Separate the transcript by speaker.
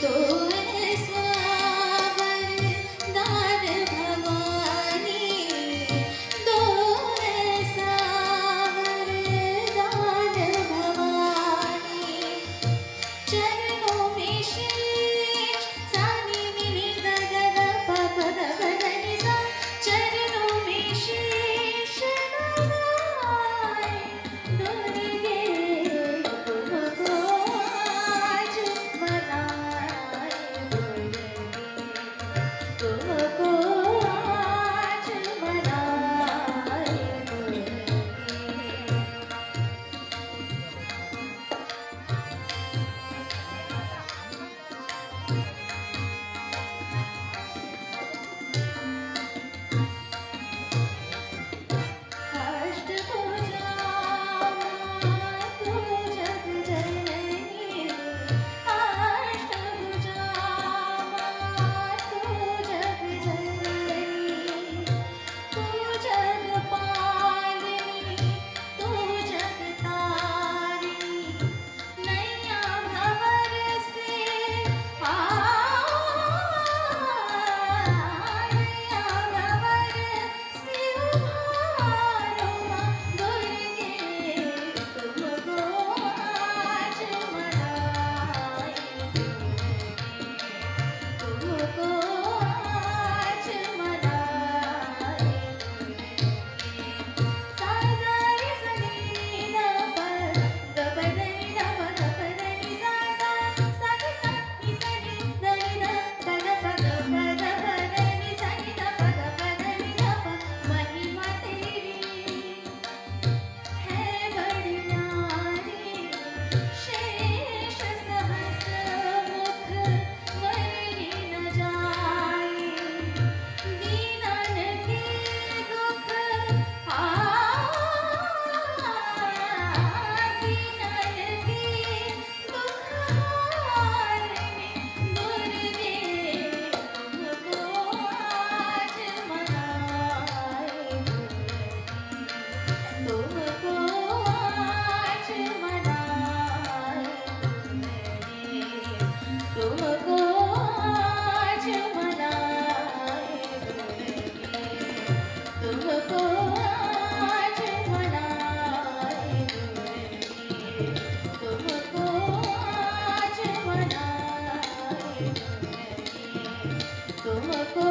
Speaker 1: तो ऐसा वरदान भवानी, दो ऐसा वरदान भवानी। चरणों में शीश सानी मिनी दगद पप दगद निसा, चरणों में शीश नवाए दुर्गे तुमको आज मनाए, दुर्गे तुमको आज मनाए, दुर्गे। अष्टभुजा तू जग जननी, अष्टभुजा तू जग जननी, तू जग पालिनी, तू जग तारिणी, नैया भंवर से नैया भंवर से उभारो माँ दुर्गे, तुमको आज मनाए, तुमको आज मनाए। सारे सनी न पर गपदनी न गपदनी सा सा सा सा नि सनी दनी न पद पद पद पदनी सनी न पद पदनी न प। महिमा तेरी है बड़ी न्यारी, शेष सहस्र मुख वर्णि न जाए, दीनन के दुख दीनन के दुख हारिणी, दुर्गे तुमको आज मनाए, तुमको आज मनाए, तुमको आज मनाए, तुमको आज मनाए, तुमको आज मनाए, तुमको